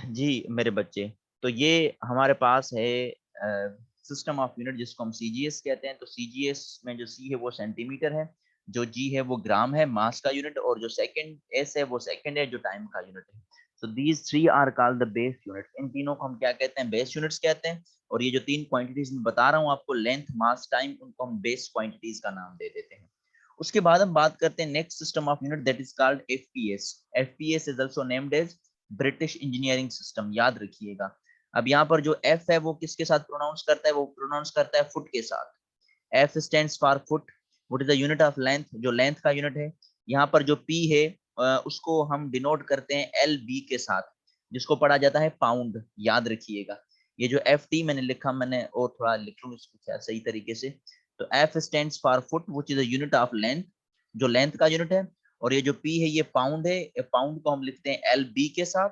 जी मेरे बच्चे, तो ये हमारे पास है सिस्टम ऑफ यूनिट जिसको हम सीजीएस कहते हैं। तो सीजीएस में जो सी है वो सेंटीमीटर है, जो जी है वो ग्राम है मास का यूनिट, और जो सेकंड एस है वो सेकंड है जो टाइम का यूनिट है। So these three are called the base units. इन तीनों को हम क्या कहते हैं? बेस यूनिट्स कहते हैं। और ये जो तीन क्वांटिटीज मैं बता रहा हूँ आपको, लेंथ, मास, टाइम, उनको हम बेस क्वांटिटीज का नाम दे देते हैं। उसके बाद हम बात करते हैं next system of unit, that is called FPS. FPS is also named as British engineering system. याद रखिएगा। अब यहाँ पर जो एफ है वो किसके साथ प्रोनाउंस करता है? वो प्रोनाउंस करता है फुट के साथ। F stands for foot. What is the unit of length? जो लेंथ का यूनिट है। यहाँ पर जो पी है उसको हम डिनोट करते हैं एल बी के साथ, जिसको पढ़ा जाता है पाउंड। याद रखिएगा। ये जो एफ टी मैंने लिखा, मैंने और थोड़ा लिख लूँ इसको सही तरीके से। तो F stands for foot which is the unit of length, जो लेंथ का यूनिट है। और ये जो पी है ये पाउंड है, पाउंड को हम लिखते हैं एल बी के साथ।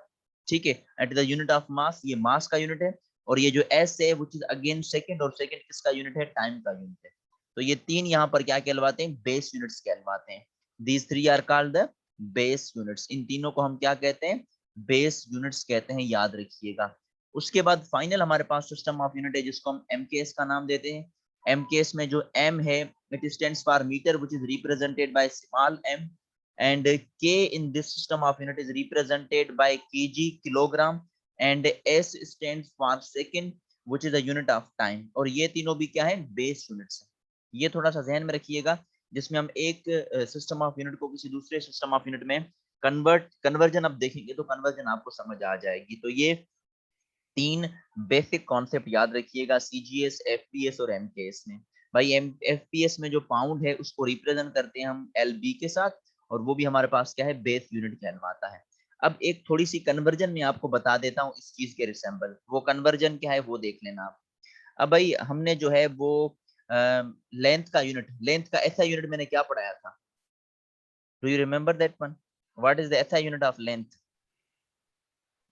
ठीक है। At the unit of mass, ये मास का यूनिट है। और ये जो एस है विच इज अगेन सेकंड, और सेकंड किसका यूनिट है? टाइम का यूनिट है। तो ये तीन यहाँ पर क्या कहलवाते हैं? बेस यूनिट्स कहलवाते हैं। These three are called the base units. इन तीनों को हम क्या कहते हैं? बेस यूनिट्स कहते हैं। याद रखिएगा। उसके बाद फाइनल हमारे पास सिस्टम ऑफ यूनिट है जिसको हम एमकेएस का नाम देते हैं। एमकेएस में जो एम है it stands for metre which is represented by small M, and k in this system of unit is represented by kg, kilogram, and s stands for second which is the unit of time। और ये तीनों भी क्या है? Base units है। ये थोड़ा सा ध्यान में रखिएगा। जिसमें हम एक सिस्टम ऑफ यूनिट को किसी दूसरे सिस्टम ऑफ यूनिट में कन्वर्जन अब देखेंगे तो कन्वर्जन आपको समझ आ जाएगी। तो ये तीन बेसिक कॉन्सेप्ट याद रखिएगा सीजीएस, एफपीएस और एमकेएस में। भाई एफपीएस में जो पाउंड है उसको रिप्रेजेंट करते हैं हम एलबी के साथ, और वो भी हमारे पास क्या है? बेस यूनिट कहलवाता है। अब एक थोड़ी सी कन्वर्जन में आपको बता देता हूँ इस चीज के रिसेंबल। वो कन्वर्जन क्या है वो देख लेना आप। अब भाई हमने जो है वो लेंथ का यूनिट, लेंथ का ऐसा यूनिट मैंने क्या पढ़ाया था? Do you remember that one? What is the SI unit of length?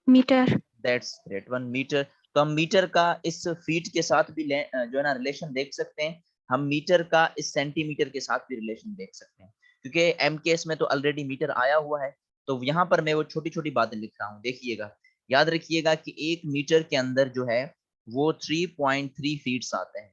Metre. That's great one, metre. तो हम मीटर का इस फीट के साथ भी जो है ना रिलेशन देख सकते हैं। हम मीटर का इस सेंटीमीटर के साथ भी रिलेशन देख सकते हैं, क्योंकि एम केस में तो ऑलरेडी मीटर आया हुआ है। तो यहाँ पर मैं वो छोटी छोटी बातें लिख रहा हूँ, देखिएगा। याद रखिएगा कि एक मीटर के अंदर जो है वो 3.3 फीट्स आते हैं।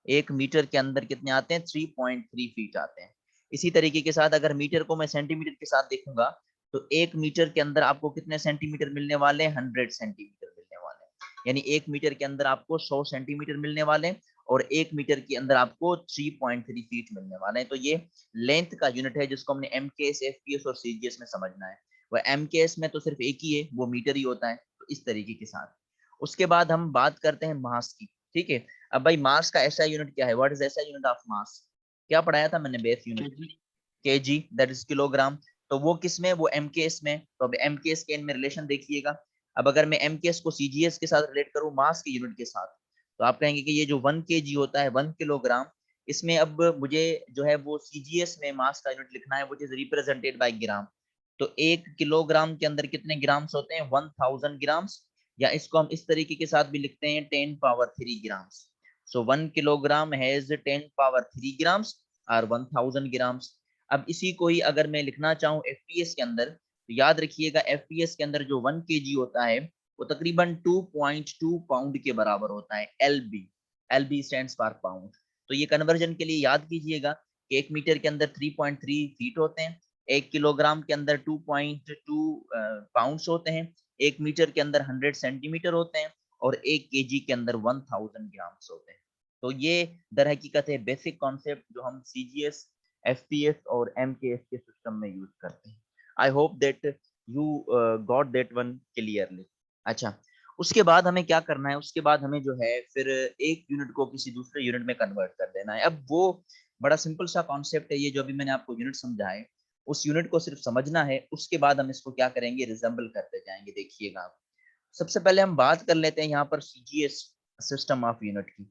एक मीटर के अंदर कितने आते हैं? 3.3 फीट आते हैं। इसी तरीके के साथ अगर मीटर को मैं सेंटीमीटर के साथ देखूंगा तो एक मीटर के अंदर आपको कितने सेंटीमीटर मिलने वाले हैं? 100 सेंटीमीटर मिलने वाले हैं। यानी एक मीटर के अंदर आपको 100 सेंटीमीटर मिलने वाले हैं, और एक मीटर के अंदर आपको 3.3 फीट मिलने वाले हैं। तो ये लेंथ का यूनिट है जिसको हमने एमकेएस, एफपीएस और सीजीएस में समझना है। वह एमकेएस में तो सिर्फ एक ही है, वो मीटर ही होता है। तो इस तरीके के साथ उसके बाद हम बात करते हैं मास की। ठीक है। अब भाई मास का ऐसा यूनिट क्या है? व्हाट इज ऐसा यूनिट ऑफ मास? क्या पढ़ाया था मैंने? Base unit KG. KG, that is kilogram. तो वो किस में? वो एमकेएस में। तो अब एमकेएस के इनमें रिलेशन देखिएगा। अब अगर मैं एमकेएस को सीजीएस के साथ रिलेट करूं मास के यूनिट के साथ, तो आप कहेंगे कि ये जो 1 केजी होता है, 1 किलोग्राम, इसमें अब मुझे जो है वो सीजीएस में मास का यूनिट लिखना है, विच इज रिप्रेजेंटेड बाय ग्राम। तो 1 किलोग्राम के अंदर कितने ग्राम्स होते हैं? 1000 ग्राम्स। या इसको हम इस तरीके के साथ भी लिखते हैं 10 power 3 grams. So 1 kilogram has 10 power 3 grams और 1000 ग्राम्स। अब इसी को ही अगर मैं लिखना चाहूँ एफपीएस के अंदर, तो याद रखिएगा एफपीएस के अंदर जो 1 केजी होता है वो तकरीबन 2.2 पाउंड के बराबर होता है। LB, LB stands for pound. तो ये कन्वर्जन के लिए याद कीजिएगा कि एक मीटर के अंदर 3.3 फीट होते हैं, 1 किलोग्राम के अंदर 2.2 पाउंड्स होते हैं, एक मीटर के अंदर 100 सेंटीमीटर होते हैं, और 1 केजी के अंदर 1000 ग्राम्स होते हैं। तो ये दर हकीकत है बेसिक कॉन्सेप्ट जो हम सीजीएस, एफपीएस और एमकेएस के सिस्टम में यूज करते हैं। आई hope that you got that one clearly. अच्छा, उसके बाद हमें क्या करना है? उसके बाद हमें जो है फिर एक यूनिट को किसी दूसरे यूनिट में कन्वर्ट कर देना है। अब वो बड़ा सिंपल सा कॉन्सेप्ट है ये, जो अभी मैंने आपको यूनिट समझाए उस यूनिट को सिर्फ समझना है। उसके बाद हम इसको क्या करेंगे? रिजेंबल करते जाएंगे। देखिएगा आप, सबसे पहले हम बात कर लेते हैं यहाँ पर सीजीएस सिस्टम ऑफ यूनिट की।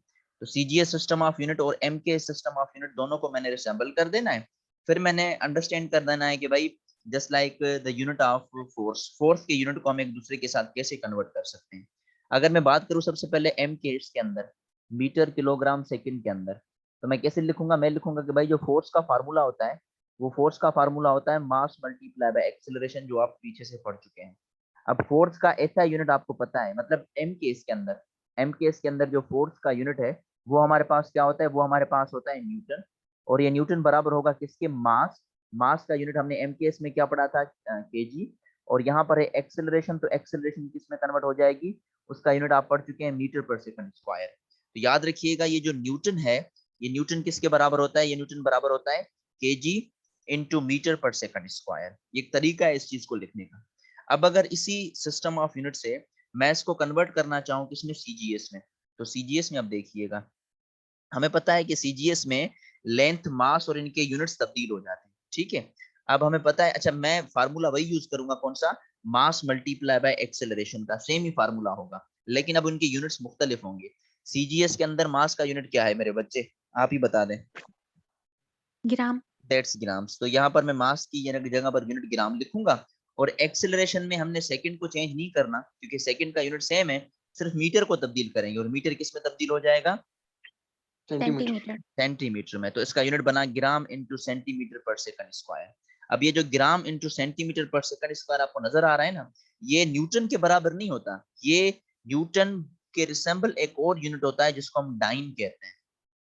तो सीजीएस सिस्टम ऑफ यूनिट और एमके सिस्टम ऑफ यूनिट दोनों को मैंने रिसेंबल कर देना है। फिर मैंने अंडरस्टैंड कर देना है कि भाई just like the unit of force, force के यूनिट को हम एक दूसरे के साथ कैसे कन्वर्ट कर सकते हैं। अगर मैं बात करूं सबसे पहले एम के के अंदर, मीटर, किलोग्राम, सेकंड के अंदर, तो मैं कैसे लिखूंगा? मैं लिखूंगा कि भाई जो फोर्स का फार्मूला होता है वो फोर्स का फार्मूला होता है मास मल्टीप्लाई बाय एक्सेलरेशन, जो आप पीछे से पढ़ चुके हैं। अब फोर्स का ऐसा यूनिट आपको पता है, मतलब एम केस के अंदर जो फोर्स का यूनिट है वो हमारे पास क्या होता है, वो हमारे पास होता है न्यूटन। और ये न्यूटन बराबर होगा किसके, मास। मास का यूनिट हमने एम केस में क्या पढ़ा था, केजी। और यहाँ पर है एक्सेलरेशन, तो एक्सेलरेशन किस में कन्वर्ट हो जाएगी, उसका यूनिट आप पढ़ चुके हैं मीटर पर सेकंड स्क्वायर। तो याद रखिएगा ये जो न्यूटन है, ये न्यूटन किसके बराबर होता है, ये न्यूटन बराबर होता है केजी इंटू मीटर पर सेकंड स्क्वायर। ये एक तरीका है इस चीज को लिखने का। अब अगर इसी सिस्टम ऑफ यूनिट से मैं इसको कन्वर्ट करना चाहूँ किसमें, सीजीएस में, तो सीजीएस में अब देखिएगा हमें पता है कि सीजीएस में लेंथ, मास और इनके यूनिट्स तब्दील हो जाते हैं, ठीक है। अब हमें पता है, अच्छा मैं फार्मूला वही यूज करूंगा, कौन सा, मास मल्टीप्लाई बाय एक्सेलरेशन का, सेम ही फार्मूला होगा, लेकिन अब उनके यूनिट्स मुख्तलिफ होंगे। सीजीएस के अंदर मास का यूनिट क्या है मेरे बच्चे, आप ही बता दें। ग्राम। That's grams. तो यहाँ पर मैं मास की जगह पर यूनिट ग्राम लिखूंगा। और एक्सेलरेशन में हमने सेकंड को चेंज नहीं करना, क्योंकि सेकंड का यूनिट सेम है, सिर्फ मीटर को तब्दील करेंगे। और मीटर किस में तब्दील हो जाएगा, सेंटीमीटर। सेंटीमीटर। सेंटीमीटर में। तो इसका यूनिट बना ग्राम इंटू सेंटीमीटर पर सेकंड स्क्वायर। अब ये जो ग्राम इंटू सेंटीमीटर पर सेकंड स्क्वायर आपको नजर आ रहा है ना, ये न्यूटन के बराबर नहीं होता, ये न्यूटन के रिसेंबल एक और यूनिट होता है जिसको हम डाइन कहते हैं।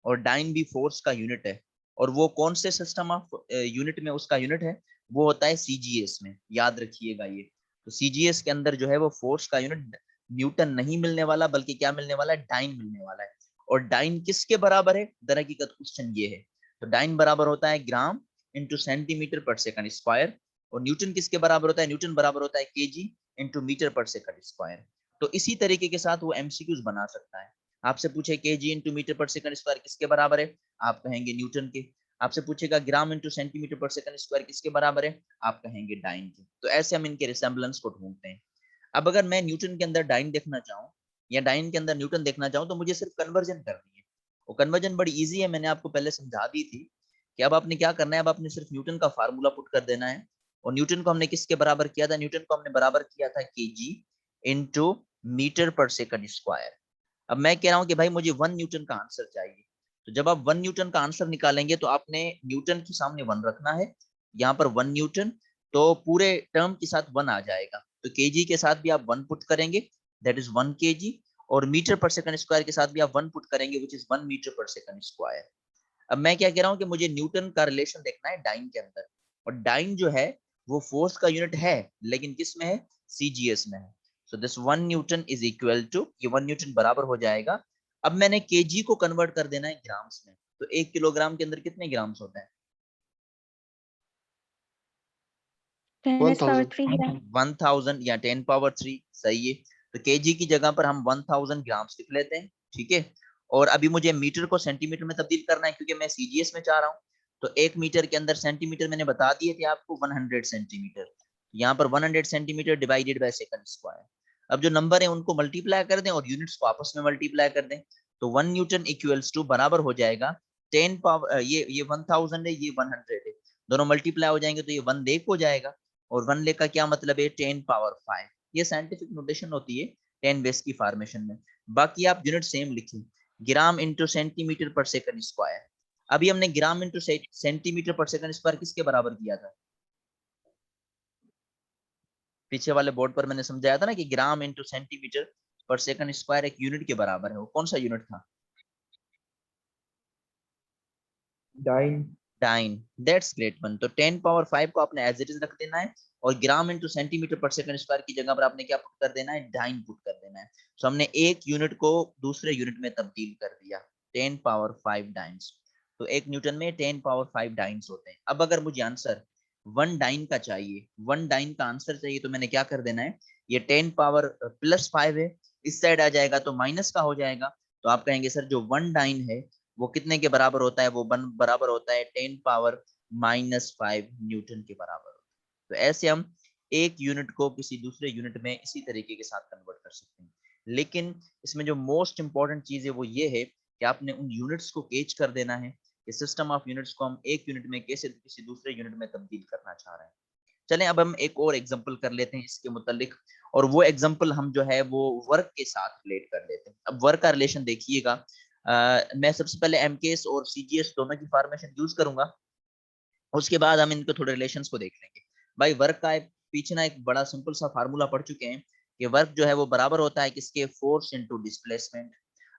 और डाइन भी फोर्स का यूनिट है। और वो कौन से सिस्टम ऑफ यूनिट में उसका यूनिट है, वो होता है सीजीएस में, याद रखिएगा ये। तो सीजीएस के अंदर जो है वो फोर्स का यूनिट न्यूटन नहीं मिलने वाला, बल्कि क्या मिलने वाला है, डाइन मिलने वाला है। और डाइन किसके बराबर है, दरहकीकत क्वेश्चन ये है। तो डाइन बराबर होता है ग्राम इंटू सेंटीमीटर पर सेकंड स्क्वायर। और न्यूटन किसके बराबर होता है, न्यूटन बराबर होता है केजी इंटू मीटर पर सेकंड स्क्वायर। तो इसी तरीके के साथ वो एमसीक्यूज बना सकता है। आपसे पूछे केजी इंटू मीटर पर सेकंड स्क्वायर किसके बराबर है, आप कहेंगे न्यूटन के। आपसे पूछेगा ग्राम इंटू सेंटीमीटर पर सेकंड स्क्वायर किसके बराबर है, आप कहेंगे डाइन के। तो ऐसे हम इनके रिसेम्बलेंस को ढूंढते हैं। अब अगर मैं न्यूटन के अंदर डाइन देखना चाहूँ या डाइन के अंदर न्यूटन देखना चाहूँ, तो मुझे सिर्फ कन्वर्जन करनी है। वो कन्वर्जन बड़ी इजी है, मैंने आपको पहले समझा दी थी कि अब आपने क्या करना है, अब आपने सिर्फ न्यूटन का फार्मूला पुट कर देना है। और न्यूटन को हमने किसके बराबर किया था, न्यूटन को हमने बराबर किया था केजी इंटू मीटर पर सेकंड स्क्वायर। अब मैं कह रहा हूं कि भाई मुझे 1 न्यूटन का आंसर चाहिए। तो जब आप 1 न्यूटन का आंसर निकालेंगे तो आपने न्यूटन के सामने 1 रखना है, यहाँ पर 1 न्यूटन, तो पूरे टर्म के साथ 1 आ जाएगा। तो केजी के साथ भी आप 1 पुट करेंगे, दैट इज 1 केजी। और मीटर पर सेकंड स्क्वायर के साथ भी आप 1 पुट करेंगे, विच इज 1 मीटर पर सेकंड स्क्वायर। अब मैं क्या कह रहा हूँ कि मुझे न्यूटन का रिलेशन देखना है डाइन के अंदर। और डाइन जो है वो फोर्स का यूनिट है, लेकिन किस में है, सीजीएस में है। So this 1 newton is equal to, ये 1 न्यूटन बराबर हो जाएगा। अब मैंने केजी को कन्वर्ट कर देना है ग्राम्स में। तो 1 किलोग्राम के अंदर कितने ग्राम्स होते हैं, 10⁻³ ग्राम। 1000 या 10 पावर 3, सही है। तो केजी की जगह पर हम 1000 ग्राम्स लिख लेते हैं, ठीक है। और अभी मुझे मीटर को सेंटीमीटर में तब्दील करना है, क्योंकि मैं सीजीएस में चाह रहा हूँ। तो 1 मीटर के अंदर सेंटीमीटर मैंने बता दिए थे आपको 100 सेंटीमीटर। यहाँ पर 100 centimetre divided by second square. अब जो नंबर है उनको मल्टीप्लाई कर दें और यूनिट्स को आपस में मल्टीप्लाई कर दें। तो 1 न्यूटन इक्वल्स टू बराबर हो जाएगा 10 पावर, ये 1000 है, ये 100 है, दोनों मल्टीप्लाई हो जाएंगे तो ये 1 लेक हो जाएगा। और 1 लेक का क्या मतलब है, 10 पावर 5। ये साइंटिफिक नोटेशन होती है 10 बेस की फॉर्मेशन में। बाकी आप यूनिट सेम लिखें, ग्राम इंटू सेंटीमीटर पर सेकंड स्क्वायर। अभी हमने ग्राम इंटू सेंटीमीटर पर सेकंड स्क्वायर किसके बराबर किया था, पीछे वाले बोर्ड पर मैंने समझाया था ना कि ग्राम इंटू सेंटीमीटर पर सेकंड स्क्वायर एक यूनिट के बराबर है। वो कौन सा यूनिट था, dyne. Dyne. That's great one. तो 10 पावर 5 को आपने एज इट इज रख देना है। और ग्राम इंटू सेंटीमीटर पर सेकंड स्क्वायर की जगह पर आपने क्या पुट कर देना है, डाइन पुट कर देना है। तो हमने एक यूनिट को दूसरे यूनिट में तब्दील कर दिया, 10 पावर 5 डाइन्स। तो एक न्यूटन में 10 पावर 5 डाइन्स होते हैं। अब अगर मुझे आंसर 1 डाइन का चाहिए, 1 डाइन का आंसर चाहिए, तो मैंने क्या कर देना है, ये 10 पावर प्लस 5 है, इस साइड आ जाएगा तो माइनस का हो जाएगा। तो आप कहेंगे सर जो 1 डाइन है वो कितने के बराबर होता है, वो बराबर होता है 10 पावर -5 न्यूटन के बराबर होता है। तो ऐसे हम एक यूनिट को किसी दूसरे यूनिट में इसी तरीके के साथ कन्वर्ट कर सकते हैं। लेकिन इसमें जो मोस्ट इंपॉर्टेंट चीज है वो ये है कि आपने उन यूनिट्स को कैच कर देना है कि सिस्टम ऑफ यूनिट्स को हम एक यूनिट में कैसे किसी दूसरे यूनिट में तब्दील करना चाह रहे हैं। चलें अब हम एक और एग्जांपल कर लेते हैं इसके मुतालिक। और वो एग्जांपल हम जो है वो वर्क के साथ रिलेट कर लेते हैं। अब वर्क का रिलेशन देखिएगा, मैं सबसे पहले एमकेएस और सीजीएस दोनों की फॉर्मेशन यूज करूंगा, उसके बाद हम इनको थोड़े रिलेशंस को देख लेंगे। भाई वर्क का पीछे ना एक बड़ा सिंपल सा फार्मूला पढ़ चुके हैं कि वर्क जो है वो बराबर होता है किसके, फोर्स इनटू डिस्प्लेसमेंट।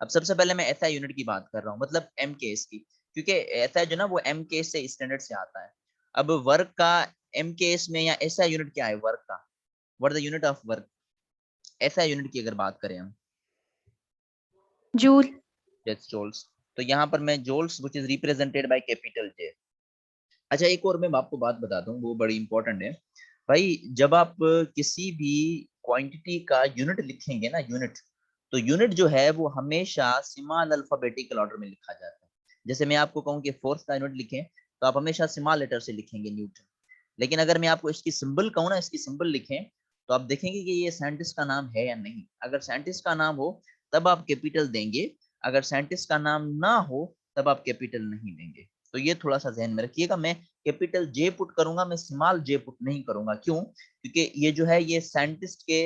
अब सबसे पहले मैं एसआई यूनिट की बात कर रहा हूँ, मतलब एमकेएस की, क्योंकि एसआई जो ना वो एमकेएस से स्टैंडर्ड से आता है। अब वर्क का एमकेएस में या एसआई यूनिट क्या है वर्क का, what the unit of work, SI unit की अगर बात करें हम, जूल, दैट्स जूल्स। तो यहाँ पर मैं joules which is represented by capital J. अच्छा एक और मैं आपको बात बताता हूँ, वो बड़ी इंपॉर्टेंट है भाई। जब आप किसी भी क्वांटिटी का यूनिट लिखेंगे ना, यूनिट, तो यूनिट जो है वो हमेशा स्मॉल अल्फाबेटिकल ऑर्डर में लिखा जाता है। जैसे मैं आपको कहूँ कि फोर्स का यूनिट लिखें तो आप हमेशा स्मॉल लेटर से लिखेंगे न्यूटन। लेकिन अगर मैं आपको इसकी सिंबल कहूँ ना, इसकी सिंबल लिखें, तो आप देखेंगे कि ये साइंटिस्ट का नाम है या नहीं। अगर साइंटिस्ट का नाम हो तब आप कैपिटल देंगे, अगर साइंटिस्ट का नाम ना हो तब आप कैपिटल नहीं देंगे। तो ये थोड़ा सा ध्यान में रखिएगा। मैं कैपिटल जे पुट करूंगा, मैं स्मॉल जे पुट नहीं करूंगा। क्यों? क्योंकि ये जो है ये साइंटिस्ट के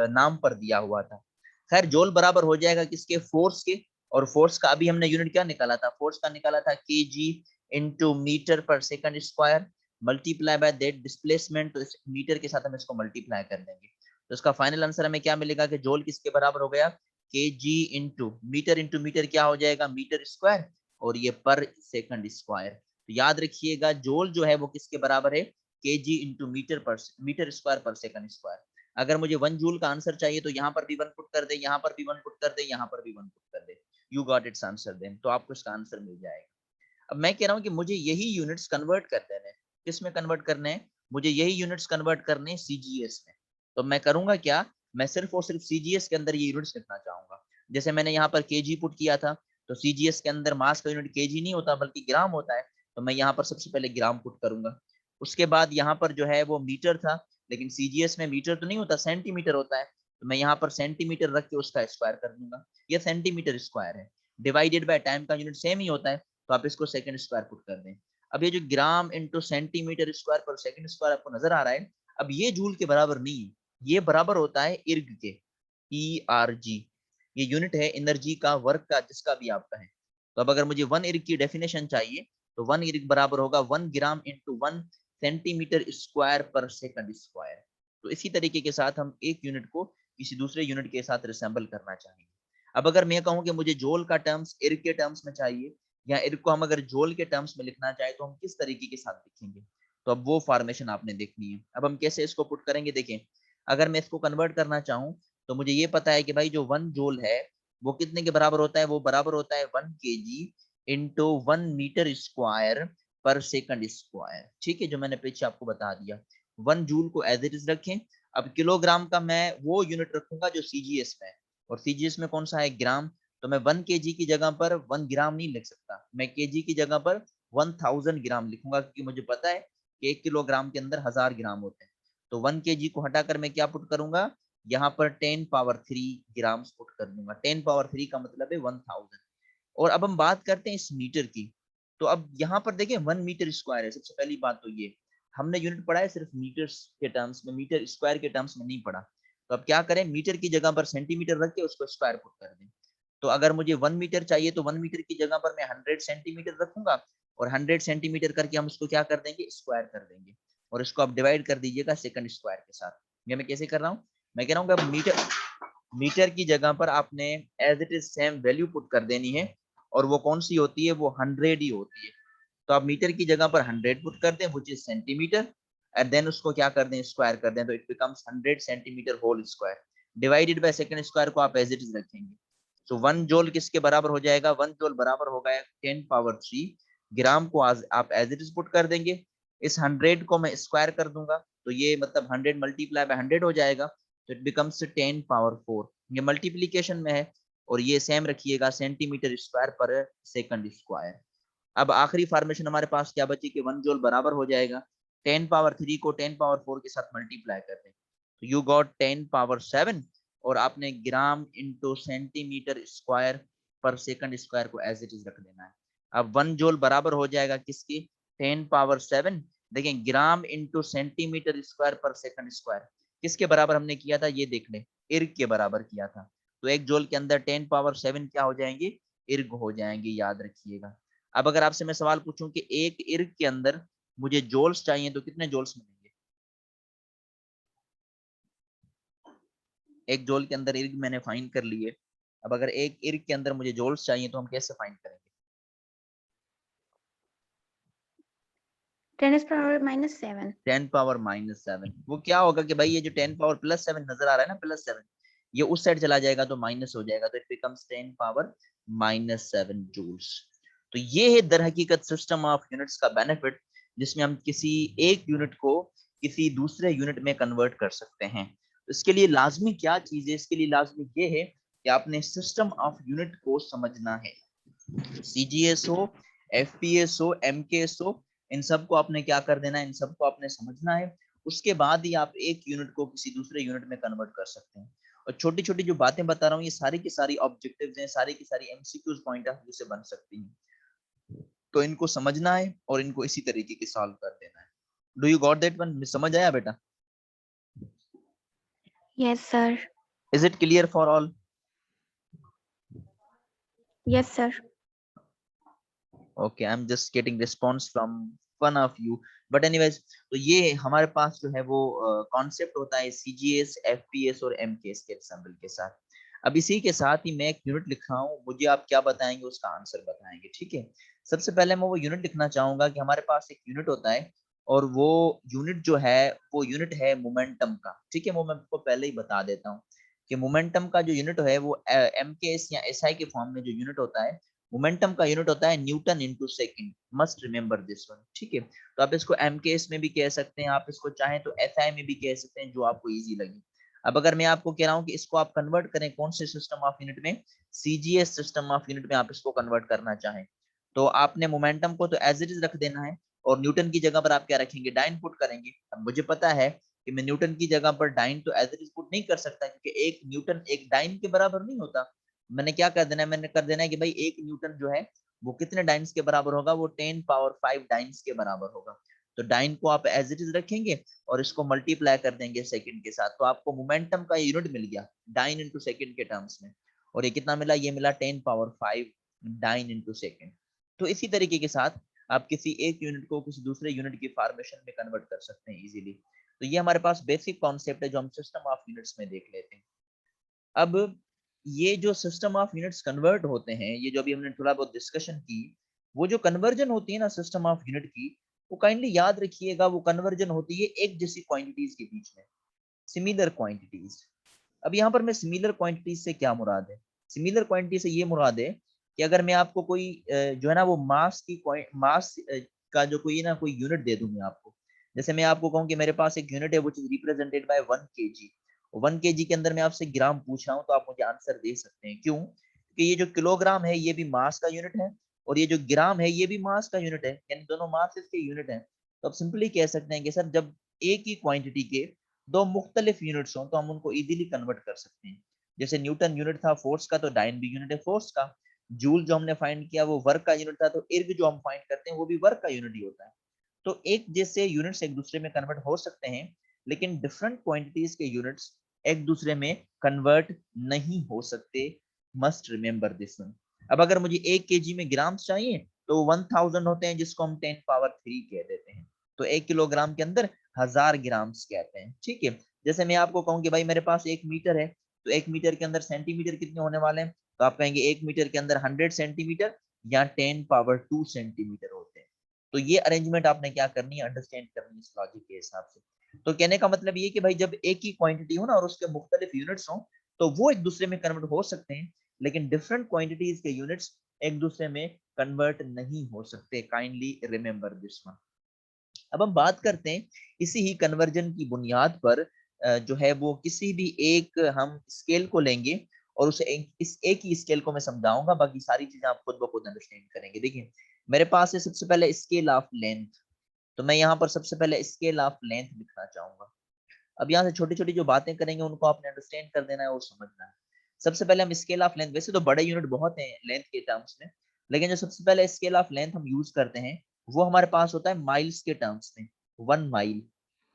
नाम पर दिया हुआ था। खैर जोल बराबर हो जाएगा किसके, फोर्स के। और फोर्स का अभी हमने यूनिट क्या निकाला था, फोर्स का निकाला था केजी इंटू मीटर पर second square multiply by that displacement. तो इस मीटर के साथ हम इसको मल्टीप्लाई कर देंगे, तो इसका फाइनल आंसर हमें क्या मिलेगा कि जोल किसके बराबर हो गया, इंटू मीटर क्या हो जाएगा, मीटर स्क्वायर, और ये पर सेकंड स्क्वायर। तो याद रखिएगा जोल जो है वो किसके बराबर है, केजी इंटू मीटर स्क्वायर पर सेकंड स्क्वायर। अगर मुझे 1 जूल का आंसर चाहिए तो यहाँ पर भी 1 पुट कर दे, यहाँ पर भी 1 पुट कर दे, यहाँ पर भी 1 पुट कर दे, you got its answer then, तो आपको इसका आंसर मिल जाएगा। अब मैं कह रहा हूँ कि मुझे यही यूनिट्स कन्वर्ट कर देने हैं, किस में कन्वर्ट करने हैं, मुझे यही यूनिट्स कन्वर्ट करने हैं सीजीएस में। तो मैं करूंगा क्या, मैं सिर्फ और सिर्फ सीजीएस के अंदर ये यूनिट्स लिखना चाहूंगा। जैसे मैंने यहाँ पर केजी पुट किया था, तो सीजीएस के अंदर मास का यूनिट केजी नहीं होता बल्कि ग्राम होता है, तो मैं यहाँ पर सबसे पहले ग्राम पुट करूंगा। उसके बाद यहाँ पर जो है वो मीटर था, लेकिन सीजीएस में मीटर तो नहीं होता, सेंटीमीटर होता है, तो मैं यहाँ पर सेंटीमीटर रख के उसका स्क्वायर कर दूंगा, ये सेंटीमीटर स्क्वायर है। डिवाइडेड बाय टाइम का यूनिट सेम ही होता है, तो आप इसको सेकंड स्क्वायर पुट कर दें। अब ये जो ग्राम इंटू सेंटीमीटर स्क्वायर पर सेकंड स्क्वायर आपको नजर आ रहा है, अब ये जूल के बराबर नहीं है, ये बराबर होता है इर्ग के, ERG। ये यूनिट है एनर्जी का, वर्क का, जिसका भी आप कहें। तो अब अगर मुझे 1 इर्ग की डेफिनेशन चाहिए, तो 1 इर्ग बराबर होगा 1 ग्राम इंटू 1 सेंटीमीटर स्क्वायर पर सेकंड स्क्वायर। तो इसी तरीके के साथ हम एक यूनिट को किसी दूसरे यूनिट के साथ रिसेंबल करना चाहेंगे। अब अगर मैं कहूँ कि मुझे जोल का टर्म्स इर्ग के टर्म्स में चाहिए, या इर्ग को हम अगर जोल के टर्म्स में लिखना चाहे तो हम किस तरीके के साथ लिखेंगे, तो अब वो फॉर्मेशन आपने देखनी है। अब हम कैसे इसको पुट करेंगे, देखें, अगर मैं इसको कन्वर्ट करना चाहूँ तो मुझे ये पता है कि भाई जो 1 जोल है वो कितने के बराबर होता है, वो बराबर होता है 1 केजी इंटू 1 मीटर स्क्वायर पर सेकंड स्क्वायर। ठीक है, जो मैंने पीछे आपको बता दिया। 1 जूल को एज इट इज रखें। अब किलोग्राम का मैं वो यूनिट रखूंगा जो सीजीएस में है, और सीजीएस में कौन सा है, ग्राम। तो मैं 1 केजी की जगह पर 1 ग्राम नहीं लिख सकता, मैं केजी की जगह पर 1000 ग्राम लिखूंगा, क्योंकि मुझे पता है कि 1 किलोग्राम के अंदर 1000 ग्राम होते हैं। तो 1 केजी को हटाकर मैं क्या पुट करूंगा, यहाँ पर 10 पावर 3 ग्राम पुट कर दूंगा। 10 पावर 3 का मतलब है 1000। और अब हम बात करते हैं इस मीटर की। तो अब यहाँ पर देखें 1 मीटर स्क्वायर है। सबसे पहली बात तो ये, हमने यूनिट पढ़ा है सिर्फ मीटर्स के टर्म्स में, मीटर स्क्वायर के टर्म्स में नहीं पढ़ा। तो अब क्या करें, मीटर की जगह पर सेंटीमीटर रख के उसको स्क्वायर पुट कर दें। तो अगर मुझे 1 मीटर चाहिए तो 1 मीटर की जगह पर मैं 100 सेंटीमीटर रखूंगा, और 100 सेंटीमीटर करके हम उसको क्या कर देंगे, स्क्वायर कर देंगे, और इसको आप डिवाइड कर दीजिएगा सेकंड स्क्वायर के साथ। ये मैं कैसे कर रहा हूँ, मैं कह रहा हूँ कि मीटर मीटर की जगह पर आपने as it is same value put कर देनी है, और वो कौन सी होती है, वो 100 ही होती है। तो आप मीटर की जगह पर 100 पुट कर दें which is centimetre, and then उसको क्या कर दें, स्क्वायर कर दें, तो it becomes 100 centimetre whole square divided by second square को आप एज इट इज रखेंगे। तो 1 जूल किसके बराबर हो जाएगा, 1 जूल बराबर होगा 10 पावर 3 ग्राम को आप एज इट इज पुट कर देंगे। इस 100 को मैं स्क्वायर कर दूंगा, तो ये मतलब 100 मल्टीप्लाई बाय 100 हो जाएगा, तो इट बिकम्स 10 पावर 4। ये मल्टीप्लीकेशन में है, और ये सेम रखिएगा सेंटीमीटर स्क्वायर पर सेकंड स्क्वायर। अब आखिरी फॉर्मेशन हमारे पास क्या बची कि 1 जूल बराबर हो जाएगा 10 पावर 3 को 10 पावर 4 के साथ मल्टीप्लाई कर दें, तो यू गॉट 10 पावर 7, और आपने ग्राम इंटू सेंटीमीटर स्क्वायर पर सेकंड स्क्वायर को एज इट इज रख देना है। अब 1 जूल बराबर हो जाएगा किसकी, 10 पावर 7। देखें ग्राम इंटू सेंटीमीटर स्क्वायर पर सेकंड स्क्वायर किसके बराबर हमने किया था, ये देख लें, इर्ग के बराबर किया था। तो 1 जूल के अंदर 10 पावर 7 क्या हो जाएंगे, इर्ग हो जाएंगे, याद रखिएगा। अब अगर आपसे मैं सवाल पूछूं कि एक इर्ग के अंदर मुझे जोल्स चाहिए तो कितने जोल्स मिलेंगे, 1 जूल के अंदर इर्ग मैंने फाइंड कर लिए। अब अगर 1 इर्ग के अंदर मुझे जूल्स चाहिए तो हम कैसे फाइंड करेंगे? 10 पावर -7। 10 पावर -7। वो क्या होगा कि भाई ये जो 10 पावर +7 नजर आ रहा है ना, +7, ये उस साइड चला जाएगा तो माइनस हो जाएगा, तो इट बिकम्स 10 पावर -7 जूल्स। तो ये है दर हकीकत सिस्टम ऑफ यूनिट्स का बेनिफिट, जिसमें हम किसी एक यूनिट को किसी दूसरे यूनिट में कन्वर्ट कर सकते हैं। तो इसके लिए लाजमी क्या चीज है? इसके लिए लाजमी ये है कि आपने सिस्टम ऑफ यूनिट को समझना है। सीजीएस हो, एफपीएस हो, एमकेएस हो, इन सबको आपने क्या कर देना है? इन सबको आपने समझना है। उसके बाद ही आप एक यूनिट को किसी दूसरे यूनिट में कन्वर्ट कर सकते हैं। और छोटी छोटी जो बातें बता रहा हूँ ये सारी की सारी ऑब्जेक्टिव्स हैं, सारी की सारी एमसीक्यूज पॉइंट ऑफ व्यू से बन सकती हैं। तो इनको समझना है और इनको इसी तरीके की सॉल्व कर देना है। Do you got that one? समझ आया बेटा? Yes, sir. Is it clear for all? Yes, sir. Okay, I am just getting response from one of you. But anyways, तो ये हमारे पास जो है वो कॉन्सेप्ट होता है सीजीएस, एफपीएस और एमकेएस के एग्जांपल के साथ। अब इसी के साथ ही मैं एक यूनिट लिख रहा हूँ, मुझे आप क्या बताएंगे? उसका आंसर बताएंगे, ठीक है? सबसे पहले मैं वो यूनिट लिखना चाहूंगा कि हमारे पास एक यूनिट होता है और वो यूनिट जो है वो यूनिट है मोमेंटम का, ठीक है? वो मैं आपको पहले ही बता देता हूँ कि मोमेंटम का जो यूनिट है वो एमकेएस या एसआई के फॉर्म में जो यूनिट होता है, मोमेंटम का यूनिट होता है Newton into second. Must remember this one, ठीक है? तो आप इसको एमकेएस में भी कह सकते हैं, आप इसको चाहें तो एसआई में भी कह सकते हैं, जो आपको इजी लगे। अब अगर मैं आपको कह रहा हूं कि इसको आप कन्वर्ट करें कौन से सिस्टम ऑफ यूनिट में, सीजीएस सिस्टम ऑफ यूनिट में आप इसको कन्वर्ट करना चाहें, तो आपने मोमेंटम को तो एज इट इज रख देना है और न्यूटन की जगह पर आप क्या रखेंगे? डाइन पुट करेंगे। अब मुझे पता है कि मैं न्यूटन की जगह पर डाइन तो एज इट इज पुट नहीं कर सकता, क्योंकि एक न्यूटन एक डाइन के बराबर नहीं होता। मैंने क्या कर देना है? मैंने कर देना है कि भाई एक न्यूटन जो है वो कितने डाइन्स के बराबर होगा? वो 10 पावर 5 डाइन्स के बराबर होगा। तो डाइन को आप एज इट इज रखेंगे और इसको मल्टीप्लाई कर देंगे सेकंड के साथ, तो आपको मोमेंटम का यूनिट मिल गया डाइन इंटू सेकंड के टर्म्स में। और ये कितना मिला? ये मिला 10 पावर 5 डाइन इंटू सेकंड। तो इसी तरीके के साथ आप किसी एक यूनिट को किसी दूसरे यूनिट की फॉर्मेशन में कन्वर्ट कर सकते हैं इजीली। तो ये हमारे पास बेसिक कॉन्सेप्ट है जो हम सिस्टम ऑफ यूनिट्स में देख लेते हैं। अब ये जो सिस्टम ऑफ यूनिट्स कन्वर्ट होते हैं, ये जो अभी हमने थोड़ा बहुत डिस्कशन की, वो जो कन्वर्जन होती है ना सिस्टम ऑफ यूनिट की, वो काइंडली याद रखिएगा, वो कन्वर्जन होती है एक जैसी क्वांटिटीज के बीच में, सिमिलर क्वांटिटीज। अब यहाँ पर मैं सिमिलर क्वांटिटीज से क्या मुराद है? सिमिलर क्वांटिटी से ये मुराद है कि अगर मैं आपको कोई जो है ना वो मास का जो कोई ना कोई यूनिट दे दूं मैं आपको, जैसे मैं आपको कहूँ कि मेरे पास एक यूनिट है which is represented bye 1 KG. 1 KG के अंदर मैं आपसे ग्राम पूछ रहा हूँ तो आप मुझे आंसर दे सकते हैं। क्यों? कि ये जो किलोग्राम है ये भी मास का यूनिट है और ये जो ग्राम है ये भी मास का यूनिट है, यानी दोनों मास के यूनिट है। तो आप सिंपली कह सकते हैं कि सर जब एक ही क्वांटिटी के दो मुख्तलिफ यूनिट्स हों तो हम उनको इजीली कन्वर्ट कर सकते हैं। जैसे न्यूटन यूनिट था फोर्स का, तो डाइन भी यूनिट है फोर्स का। जूल जो हमने फाइंड किया वो वर्क का यूनिट था, तो इर्ग जो हम फाइंड करते हैं वो भी वर्क का यूनिट ही होता है। तो एक जैसे यूनिट्स एक दूसरे में कन्वर्ट हो सकते हैं, लेकिन डिफरेंट क्वांटिटीज के यूनिट्स एक दूसरे में कन्वर्ट नहीं हो सकते। Must remember this one. अब अगर मुझे 1 केजी में ग्राम्स चाहिए तो 1000 होते हैं, जिसको हम 10 पावर 3 कह देते हैं। तो 1 किलोग्राम के अंदर 1000 ग्राम्स कहते हैं, ठीक है? जैसे मैं आपको कहूँ कि भाई मेरे पास 1 मीटर है, तो 1 मीटर के अंदर सेंटीमीटर कितने होने वाले हैं? तो आप कहेंगे 1 मीटर के अंदर 100 सेंटीमीटर या 10 पावर 2 सेंटीमीटर होते हैं। तो ये अरेंजमेंट आपने क्या करनी है? अंडरस्टैंड करनी है इस लॉजिक के हिसाब से। तो कहने का मतलब ये कि भाई जब एक ही क्वांटिटी हो ना और उसके मुख्तलिफ यूनिट्स हो, तो वो एक दूसरे में कन्वर्ट हो सकते हैं, लेकिन डिफरेंट क्वांटिटीज के यूनिट्स एक दूसरे में कन्वर्ट नहीं हो सकते। Kindly remember this one. अब हम बात करते हैं इसी ही कन्वर्जन की बुनियाद पर जो है वो किसी भी एक हम स्केल को लेंगे और उसे इस एक ही स्केल को मैं समझाऊंगा, बाकी सारी चीजें आप खुद ब खुद अंडरस्टैंड करेंगे। देखिए मेरे पास है सबसे पहले स्केल ऑफ लेंथ, तो मैं यहाँ पर सबसे पहले स्केल ऑफ लेंथ लिखना चाहूंगा। अब यहाँ से छोटी छोटी जो बातें करेंगे उनको आपने अंडरस्टैंड कर देना है और समझना है। सबसे पहले हम स्केल ऑफ लेंथ, वैसे तो बड़े यूनिट बहुत हैं लेंथ के टर्म्स में, लेकिन जो सबसे पहले स्केल ऑफ लेंथ हम यूज करते हैं वो हमारे पास होता है माइल्स के टर्म्स में। 1 माइल,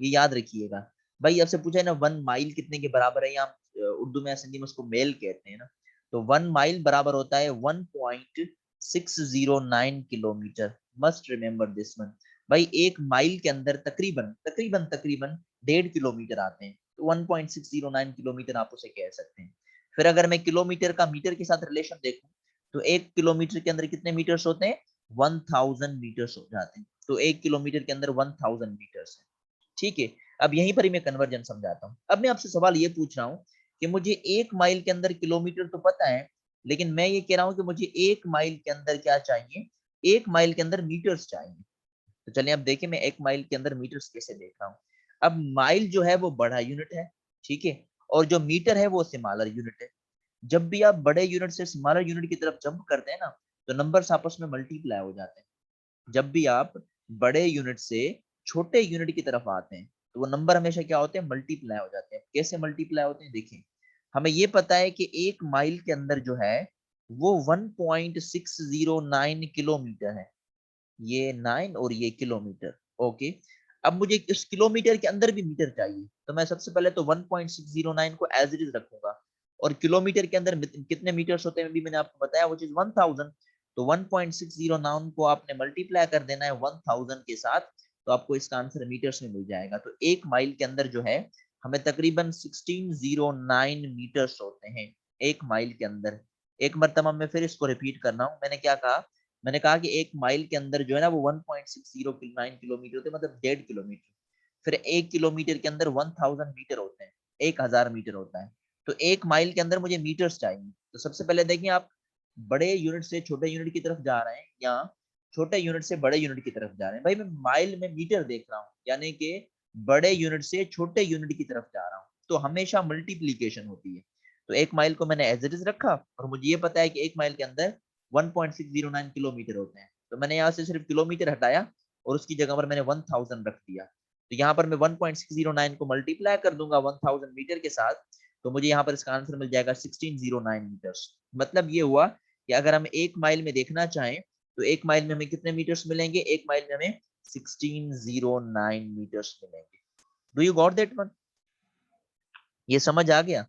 ये याद रखिएगा। भाई आपसे पूछा है ना 1 माइल कितने के बराबर है, या उर्दू में सिंधी में उसको मेल कहते हैं ना, तो 1 माइल बराबर होता है 1.609 kilometre. Must remember this one. भाई 1 माइल के अंदर तकरीबन तकरीबन तकरीबन 1.5 किलोमीटर आते हैं। तो 1.609 किलोमीटर आप उसे कह सकते हैं। फिर अगर मैं किलोमीटर का मीटर के साथ रिलेशन देखूं तो 1 किलोमीटर के अंदर कितने मीटर्स होते हैं? 1000 मीटर्स हो जाते हैं। तो 1 किलोमीटर के अंदर 1000 मीटर्स है। ठीक है, अब यहीं पर ही मैं कन्वर्जन समझाता हूँ। अब मैं आपसे सवाल ये पूछ रहा हूँ कि मुझे 1 माइल के अंदर किलोमीटर तो पता है, लेकिन मैं ये कह रहा हूँ कि मुझे 1 माइल के अंदर क्या चाहिए? 1 माइल के अंदर मीटर्स चाहिए। तो चलिए अब देखिए मैं 1 माइल के अंदर मीटर्स कैसे देख रहा हूँ। अब माइल जो है वो बड़ा यूनिट है, ठीक है, और जो मीटर है वो स्मॉलर यूनिट है। जब भी आप बड़े यूनिट से स्मॉलर यूनिट की तरफ जंप करते हैं ना, तो नंबर्स आपस में मल्टीप्लाई हो जाते हैं। जब भी आप बड़े यूनिट से छोटे यूनिट की तरफ आते हैं तो वो नंबर हमेशा क्या होते हैं? मल्टीप्लाई हो जाते हैं। कैसे मल्टीप्लाई होते हैं? देखिए, हमें ये पता है कि 1 माइल के अंदर जो है वो 1.609 किलोमीटर है। ये 9 और ये किलोमीटर। ओके, अब मुझे इस किलोमीटर के अंदर भी मीटर चाहिए, तो मैं सबसे पहले तो 1.609 को एज इट इज रखूंगा, और किलोमीटर के अंदर कितने मीटर्स होते हैं भी मैंने आपको बताया, वो चीज 1000। तो 1.609 को आपने मल्टीप्लाई कर देना है 1000 के साथ, तो आपको इसका आंसर मीटर्स में मिल जाएगा। तो 1 माइल के अंदर जो है हमें तकरीबन 1609 मीटर्स होते हैं 1 माइल के अंदर। एक मरतबा मैं फिर इसको रिपीट कर रहा हूँ। मैंने क्या कहा? मैंने कहा कि 1 माइल के अंदर जो है ना वो 1.609 किलोमीटर होते हैं, मतलब 1.5 किलोमीटर। फिर 1 किलोमीटर के अंदर 1000 मीटर होते हैं, 1000 मीटर होता है। तो 1 माइल के अंदर मुझे मीटर्स चाहिए। तो सबसे पहले देखिए, आप बड़े यूनिट से छोटे यूनिट की तरफ जा रहे हैं या छोटे यूनिट से बड़े यूनिट की तरफ जा रहे हैं। भाई मैं माइल में मीटर देख रहा हूँ, यानी कि बड़े यूनिट से छोटे यूनिट की तरफ जा रहा हूँ, तो हमेशा मल्टीप्लीकेशन होती है। तो 1 माइल को मैंने एज इट इज रखा, और मुझे ये पता है कि 1 माइल के अंदर 1.609 किलोमीटर होते हैं। तो मैंने यहाँ से सिर्फ किलोमीटर हटाया और उसकी जगह पर मैंने 1000 रख दिया। तो यहाँ पर मैं 1.609 को मल्टीप्लाई कर दूंगा 1000 मीटर के साथ, तो मुझे यहाँ पर इसका आंसर मिल जाएगा 1609 मीटर्स। मतलब ये हुआ कि अगर हम 1 माइल में देखना चाहें तो 1 माइल में हमें कितने मीटर्स मिलेंगे? 1 माइल में हमें 1609 मीटर्स मिलेंगे। Do you got that one? ये समझ आ गया?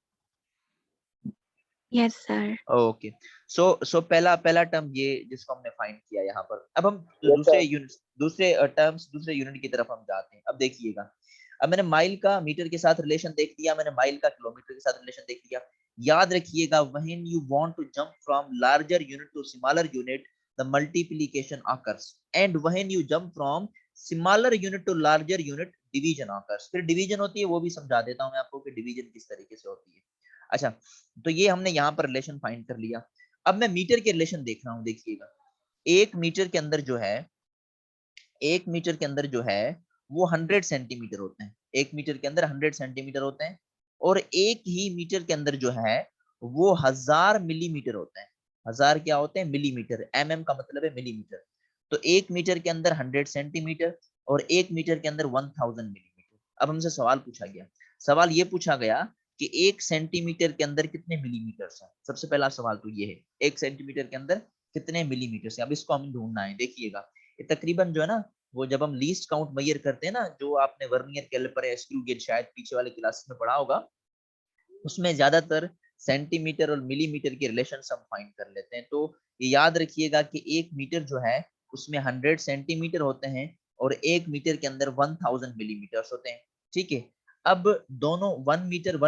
Yes, sir. ओके, सो पहला पहला टर्म ये जिसको हमने फाइंड किया यहाँ पर। अब हम Yes, दूसरे sir. यूनिट, दूसरे टर्म्स, दूसरे यूनिट की तरफ हम जाते हैं। अब देखिएगा, अब मैंने माइल का मीटर के साथ रिलेशन देख लिया, मैंने माइल का किलोमीटर के साथ रिलेशन देख लिया। याद रखिएगा, when you want to jump from larger unit to smaller unit, the multiplication occurs, and when you jump from smaller unit to larger unit, division occurs। फिर डिवीजन होती है, वो भी समझा देता हूँ मैं आपको कि डिवीजन किस तरीके से होती है। अच्छा, तो ये हमने यहाँ पर रिलेशन फाइंड कर लिया। अब मैं मीटर के रिलेशन देख रहा हूँ। देखिएगा, 1 मीटर के अंदर जो है, 1 मीटर के अंदर जो है वो 100 सेंटीमीटर होते हैं। 1 मीटर के अंदर 100 सेंटीमीटर होते हैं, और 1 ही मीटर के अंदर जो है वो 1000 मिलीमीटर होते हैं। 1000 क्या होते हैं? मिलीमीटर। एमएम का मतलब है मिलीमीटर। तो 1 मीटर के अंदर 100 सेंटीमीटर और 1 मीटर के अंदर 1000 मिलीमीटर। अब हमसे सवाल पूछा गया, सवाल ये पूछा गया कि 1 सेंटीमीटर के अंदर कितने मिलीमीटर हैं? सबसे पहला सवाल तो ये है, 1 सेंटीमीटर के अंदर कितने मिलीमीटर हैं? अब इसको हमें ढूंढना है। देखिएगा, ये तकरीबन जो है ना, वो जब हम लीस्ट काउंट मेजर करते हैं ना, जो आपने वर्नियर कैलिपर या स्क्रू गेज शायद पीछे वाले क्लासेस में पढ़ा होगा, उसमें ज्यादातर सेंटीमीटर और मिलीमीटर के रिलेशन हम फाइंड कर लेते हैं। तो ये याद रखिएगा कि 1 मीटर जो है उसमें 100 सेंटीमीटर होते हैं, और 1 मीटर के अंदर 1000 मिलीमीटर होते हैं। ठीक है, अब दोनों 1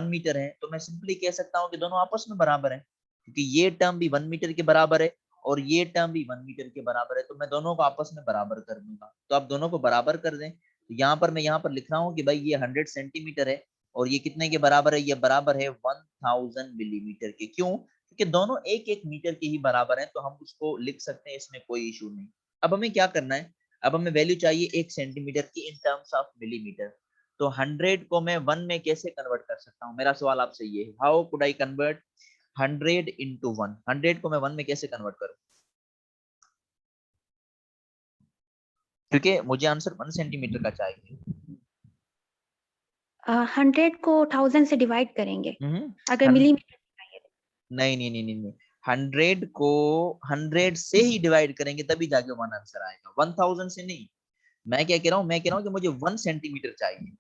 मीटर है, तो मैं सिंपली कह सकता हूँ कि दोनों आपस में बराबर है, क्योंकि ये टर्म भी 1 मीटर के बराबर है और ये टर्म भी 1 मीटर के बराबर है, तो मैं दोनों को आपस में बराबर कर दूंगा। तो आप दोनों को बराबर कर दें, तो यहाँ पर मैं यहाँ पर लिख रहा हूँ कि भाई ये 100 सेंटीमीटर है और ये कितने के बराबर है? ये बराबर है 1000 मिलीमीटर के। क्यों? क्योंकि दोनों 1-1 मीटर के ही बराबर हैं, तो हम उसको लिख सकते हैं, इसमें कोई इशू नहीं। अब हमें क्या करना है? अब हमें वैल्यू चाहिए 1 सेंटीमीटर की इन टर्म्स ऑफ मिलीमीटर। तो 100 को मैं 1 में कैसे कन्वर्ट कर सकता हूँ? मेरा सवाल आपसे ये है, how could I convert 100 into 1? 100 को मैं 1 में कैसे कन्वर्ट करूँ? क्योंकि मुझे आंसर 1 सेंटीमीटर का चाहिए। 100 को 1000 से डिवाइड करेंगे अगर हन- मिलीमीटर चाहिए। नहीं नहीं नहीं नहीं नहीं, 100 को 100 से ही डिवाइड करेंगे तभी जाके 1 आंसर आएगा, 1000 से नहीं। मैं क्या कह रहा हूँ? मैं कह रहा हूँ कि मुझे 1 सेंटीमीटर चाहिए,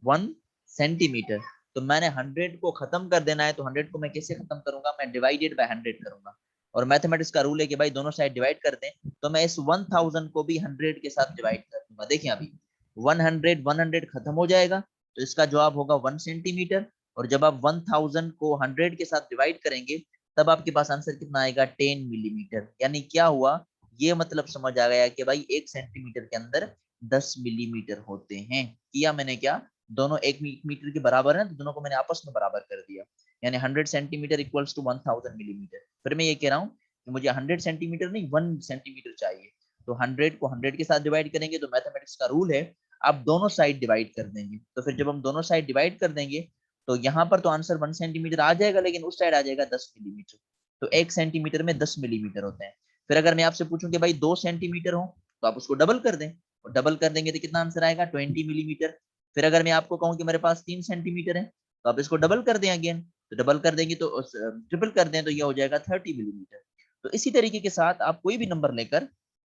1 सेंटीमीटर। तो मैंने 100 को खत्म कर देना है, तो 100 को मैं कैसे खत्म करूंगा? मैं डिवाइडेड बाय 100 करूंगा, और मैथमेटिक्स का रूल है कि भाई दोनों साइड डिवाइड कर दें, तो मैं इस 1000 को भी 100 के साथ डिवाइड कर दूंगा। देखिए, अभी 100 100 खत्म हो जाएगा, तो इसका जवाब होगा 1 सेंटीमीटर। और जब आप 1000 को 100 के साथ डिवाइड करेंगे तब आपके पास आंसर कितना आएगा, 10 मिलीमीटर। यानी क्या हुआ, ये मतलब समझ आ गया कि भाई 1 सेंटीमीटर के अंदर 10 मिलीमीटर होते हैं। किया मैंने क्या, दोनों 1 मीटर के बराबर है तो दोनों को मैंने आपस में बराबर कर दिया, यानी 100 सेंटीमीटर इक्वल्स टू 1000 मिलीमीटर। फिर मैं ये कह रहा हूँ कि मुझे 100 सेंटीमीटर नहीं 1 सेंटीमीटर चाहिए, तो 100 को 100 के साथ डिवाइड करेंगे तो मैथमेटिक्स का रूल है आप दोनों साइड डिवाइड कर देंगे। तो फिर जब हम दोनों साइड डिवाइड कर देंगे तो यहाँ पर तो आंसर 1 सेंटीमीटर आ जाएगा, लेकिन उस साइड आ जाएगा 10 मिलीमीटर। तो 1 सेंटीमीटर में 10 मिलीमीटर होते हैं। फिर अगर मैं आपसे पूछूं कि भाई 2 सेंटीमीटर हो तो आप उसको डबल कर दें, और डबल कर देंगे तो कितना आंसर आएगा, 20 मिलीमीटर। फिर अगर मैं आपको कहूँ कि मेरे पास 3 सेंटीमीटर है तो आप इसको डबल कर दें अगेन, तो डबल कर देंगे तो ट्रिपल कर दें तो ये हो जाएगा 30 मिलीमीटर। तो इसी तरीके के साथ आप कोई भी नंबर लेकर